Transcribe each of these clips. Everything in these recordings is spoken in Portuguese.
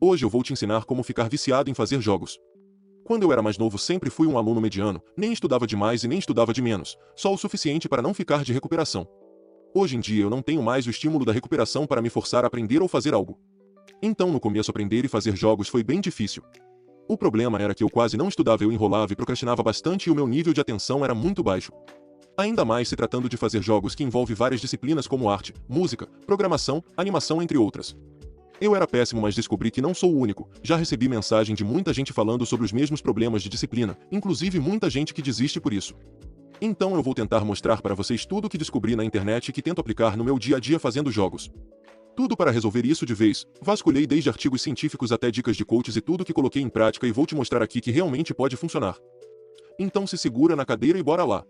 Hoje eu vou te ensinar como ficar viciado em fazer jogos. Quando eu era mais novo sempre fui um aluno mediano, nem estudava demais e nem estudava de menos, só o suficiente para não ficar de recuperação. Hoje em dia eu não tenho mais o estímulo da recuperação para me forçar a aprender ou fazer algo. Então no começo aprender e fazer jogos foi bem difícil. O problema era que eu quase não estudava, eu enrolava e procrastinava bastante e o meu nível de atenção era muito baixo. Ainda mais se tratando de fazer jogos que envolvem várias disciplinas como arte, música, programação, animação entre outras. Eu era péssimo, mas descobri que não sou o único. Já recebi mensagem de muita gente falando sobre os mesmos problemas de disciplina, inclusive muita gente que desiste por isso. Então eu vou tentar mostrar para vocês tudo o que descobri na internet e que tento aplicar no meu dia a dia fazendo jogos. Tudo para resolver isso de vez. Vasculhei desde artigos científicos até dicas de coaches e tudo que coloquei em prática e vou te mostrar aqui que realmente pode funcionar. Então se segura na cadeira e bora lá.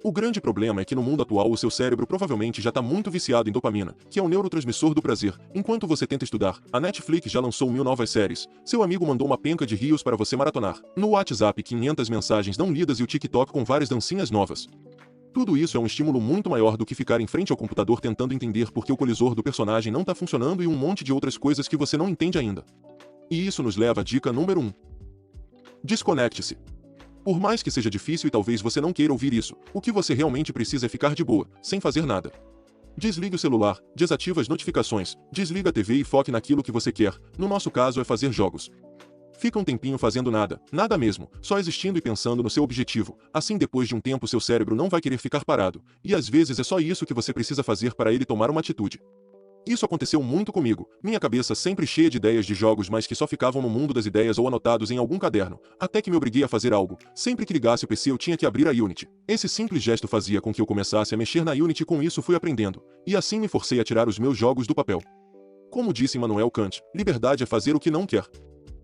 O grande problema é que no mundo atual o seu cérebro provavelmente já está muito viciado em dopamina, que é o neurotransmissor do prazer. Enquanto você tenta estudar, a Netflix já lançou 1000 novas séries, seu amigo mandou uma penca de rios para você maratonar, no WhatsApp 500 mensagens não lidas e o TikTok com várias dancinhas novas. Tudo isso é um estímulo muito maior do que ficar em frente ao computador tentando entender por que o colisor do personagem não está funcionando e um monte de outras coisas que você não entende ainda. E isso nos leva à dica número 1. Desconecte-se. Por mais que seja difícil e talvez você não queira ouvir isso, o que você realmente precisa é ficar de boa, sem fazer nada. Desligue o celular, desative as notificações, desliga a TV e foque naquilo que você quer, no nosso caso é fazer jogos. Fica um tempinho fazendo nada, nada mesmo, só existindo e pensando no seu objetivo, assim depois de um tempo seu cérebro não vai querer ficar parado, e às vezes é só isso que você precisa fazer para ele tomar uma atitude. Isso aconteceu muito comigo, minha cabeça sempre cheia de ideias de jogos mas que só ficavam no mundo das ideias ou anotados em algum caderno, até que me obriguei a fazer algo, sempre que ligasse o PC eu tinha que abrir a Unity. Esse simples gesto fazia com que eu começasse a mexer na Unity e com isso fui aprendendo, e assim me forcei a tirar os meus jogos do papel. Como disse Immanuel Kant, liberdade é fazer o que não quer.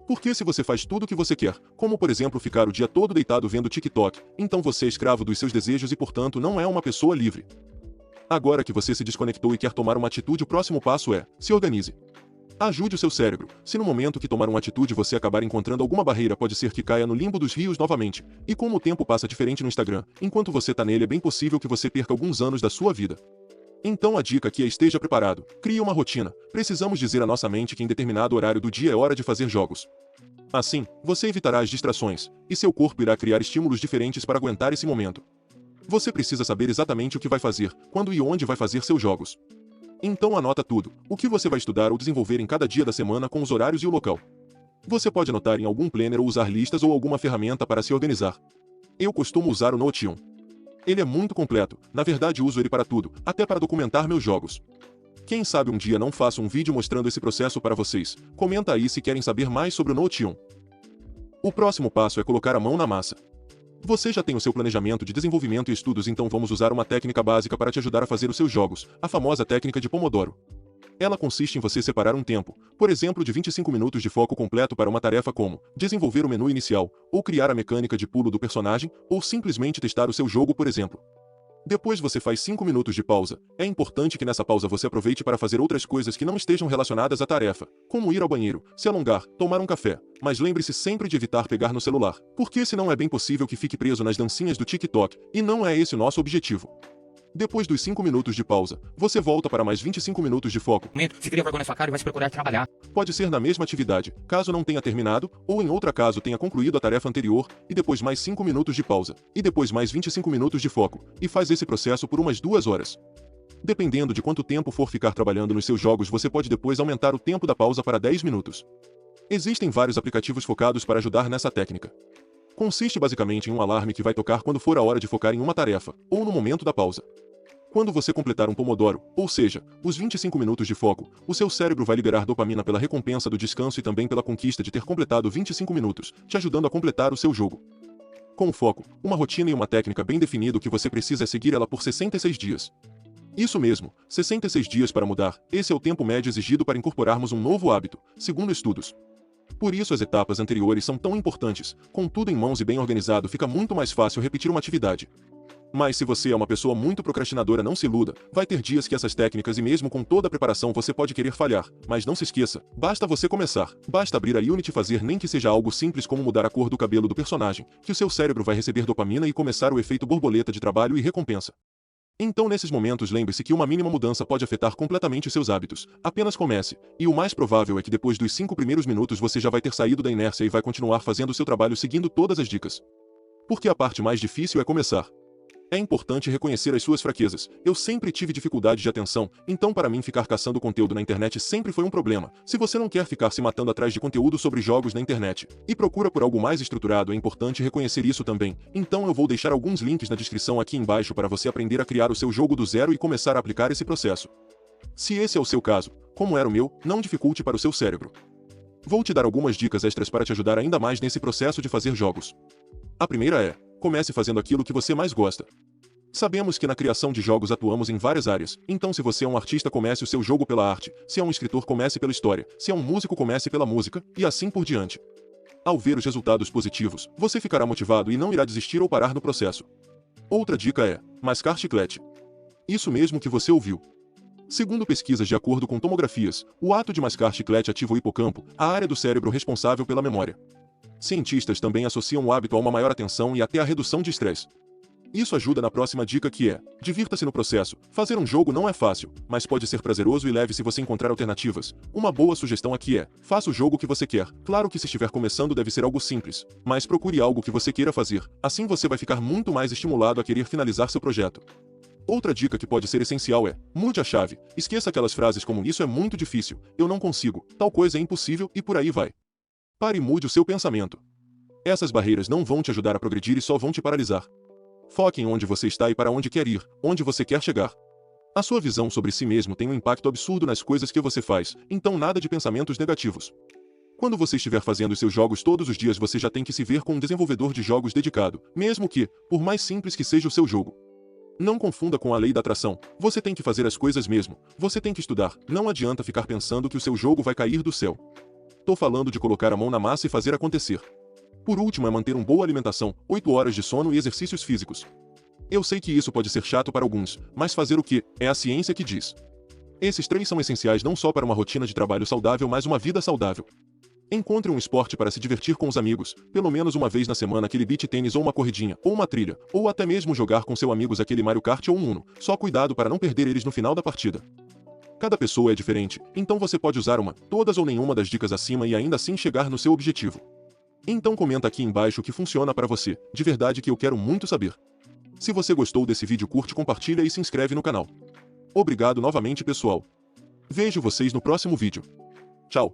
Porque se você faz tudo o que você quer, como por exemplo ficar o dia todo deitado vendo TikTok, então você é escravo dos seus desejos e portanto não é uma pessoa livre. Agora que você se desconectou e quer tomar uma atitude, o próximo passo é, se organize. Ajude o seu cérebro. Se no momento que tomar uma atitude você acabar encontrando alguma barreira, pode ser que caia no limbo dos rios novamente. E como o tempo passa diferente no Instagram, enquanto você tá nele é bem possível que você perca alguns anos da sua vida. Então a dica aqui é esteja preparado. Crie uma rotina. Precisamos dizer à nossa mente que em determinado horário do dia é hora de fazer jogos. Assim, você evitará as distrações, e seu corpo irá criar estímulos diferentes para aguentar esse momento. Você precisa saber exatamente o que vai fazer, quando e onde vai fazer seus jogos. Então anota tudo, o que você vai estudar ou desenvolver em cada dia da semana com os horários e o local. Você pode anotar em algum planner ou usar listas ou alguma ferramenta para se organizar. Eu costumo usar o Notion. Ele é muito completo, na verdade uso ele para tudo, até para documentar meus jogos. Quem sabe um dia não faço um vídeo mostrando esse processo para vocês, comenta aí se querem saber mais sobre o Notion. O próximo passo é colocar a mão na massa. Você já tem o seu planejamento de desenvolvimento e estudos, então vamos usar uma técnica básica para te ajudar a fazer os seus jogos, a famosa técnica de Pomodoro. Ela consiste em você separar um tempo, por exemplo de 25 minutos de foco completo para uma tarefa como desenvolver o menu inicial, ou criar a mecânica de pulo do personagem, ou simplesmente testar o seu jogo, por exemplo. Depois você faz 5 minutos de pausa. É importante que nessa pausa você aproveite para fazer outras coisas que não estejam relacionadas à tarefa, como ir ao banheiro, se alongar, tomar um café. Mas lembre-se sempre de evitar pegar no celular, porque senão é bem possível que fique preso nas dancinhas do TikTok, e não é esse o nosso objetivo. Depois dos 5 minutos de pausa, você volta para mais 25 minutos de foco. Se cria vergonha na sua cara e vai se procurar trabalhar. Pode ser na mesma atividade, caso não tenha terminado, ou em outra caso tenha concluído a tarefa anterior, e depois mais 5 minutos de pausa, e depois mais 25 minutos de foco, e faz esse processo por umas 2 horas. Dependendo de quanto tempo for ficar trabalhando nos seus jogos, você pode depois aumentar o tempo da pausa para 10 minutos. Existem vários aplicativos focados para ajudar nessa técnica. Consiste basicamente em um alarme que vai tocar quando for a hora de focar em uma tarefa, ou no momento da pausa. Quando você completar um Pomodoro, ou seja, os 25 minutos de foco, o seu cérebro vai liberar dopamina pela recompensa do descanso e também pela conquista de ter completado 25 minutos, te ajudando a completar o seu jogo. Com o foco, uma rotina e uma técnica bem definida, o que você precisa é seguir ela por 66 dias. Isso mesmo, 66 dias para mudar, esse é o tempo médio exigido para incorporarmos um novo hábito, segundo estudos. Por isso as etapas anteriores são tão importantes, com tudo em mãos e bem organizado fica muito mais fácil repetir uma atividade. Mas se você é uma pessoa muito procrastinadora, não se iluda, vai ter dias que essas técnicas e mesmo com toda a preparação você pode querer falhar, mas não se esqueça, basta você começar, basta abrir a Unity e fazer nem que seja algo simples como mudar a cor do cabelo do personagem, que o seu cérebro vai receber dopamina e começar o efeito borboleta de trabalho e recompensa. Então nesses momentos lembre-se que uma mínima mudança pode afetar completamente seus hábitos. Apenas comece, e o mais provável é que depois dos 5 primeiros minutos você já vai ter saído da inércia e vai continuar fazendo o seu trabalho seguindo todas as dicas. Porque a parte mais difícil é começar. É importante reconhecer as suas fraquezas. Eu sempre tive dificuldade de atenção, então para mim ficar caçando conteúdo na internet sempre foi um problema. Se você não quer ficar se matando atrás de conteúdo sobre jogos na internet e procura por algo mais estruturado, é importante reconhecer isso também. Então eu vou deixar alguns links na descrição aqui embaixo para você aprender a criar o seu jogo do zero e começar a aplicar esse processo. Se esse é o seu caso, como era o meu, não dificulte para o seu cérebro. Vou te dar algumas dicas extras para te ajudar ainda mais nesse processo de fazer jogos. A primeira é: comece fazendo aquilo que você mais gosta. Sabemos que na criação de jogos atuamos em várias áreas, então se você é um artista, comece o seu jogo pela arte, se é um escritor, comece pela história, se é um músico, comece pela música, e assim por diante. Ao ver os resultados positivos, você ficará motivado e não irá desistir ou parar no processo. Outra dica é: mascar chiclete. Isso mesmo que você ouviu. Segundo pesquisas de acordo com tomografias, o ato de mascar chiclete ativa o hipocampo, a área do cérebro responsável pela memória. Cientistas também associam o hábito a uma maior atenção e até a redução de estresse. Isso ajuda na próxima dica, que é: divirta-se no processo. Fazer um jogo não é fácil, mas pode ser prazeroso e leve se você encontrar alternativas. Uma boa sugestão aqui é: faça o jogo que você quer. Claro que se estiver começando deve ser algo simples, mas procure algo que você queira fazer. Assim você vai ficar muito mais estimulado a querer finalizar seu projeto. Outra dica que pode ser essencial é: mude a chave. Esqueça aquelas frases como "isso é muito difícil", "eu não consigo", "tal coisa é impossível" e por aí vai. Pare e mude o seu pensamento. Essas barreiras não vão te ajudar a progredir e só vão te paralisar. Foque em onde você está e para onde quer ir, onde você quer chegar. A sua visão sobre si mesmo tem um impacto absurdo nas coisas que você faz, então nada de pensamentos negativos. Quando você estiver fazendo seus jogos todos os dias, você já tem que se ver como um desenvolvedor de jogos dedicado, mesmo que, por mais simples que seja o seu jogo. Não confunda com a lei da atração. Você tem que fazer as coisas mesmo. Você tem que estudar. Não adianta ficar pensando que o seu jogo vai cair do céu. Tô falando de colocar a mão na massa e fazer acontecer. Por último é manter uma boa alimentação, 8 horas de sono e exercícios físicos. Eu sei que isso pode ser chato para alguns, mas fazer o que? É a ciência que diz. Esses 3 são essenciais não só para uma rotina de trabalho saudável, mas uma vida saudável. Encontre um esporte para se divertir com os amigos, pelo menos uma vez na semana, aquele beach tênis ou uma corridinha, ou uma trilha, ou até mesmo jogar com seus amigos aquele Mario Kart ou um Uno, só cuidado para não perder eles no final da partida. Cada pessoa é diferente, então você pode usar uma, todas ou nenhuma das dicas acima e ainda assim chegar no seu objetivo. Então comenta aqui embaixo o que funciona para você, de verdade que eu quero muito saber. Se você gostou desse vídeo, curte, compartilha e se inscreve no canal. Obrigado novamente, pessoal. Vejo vocês no próximo vídeo. Tchau.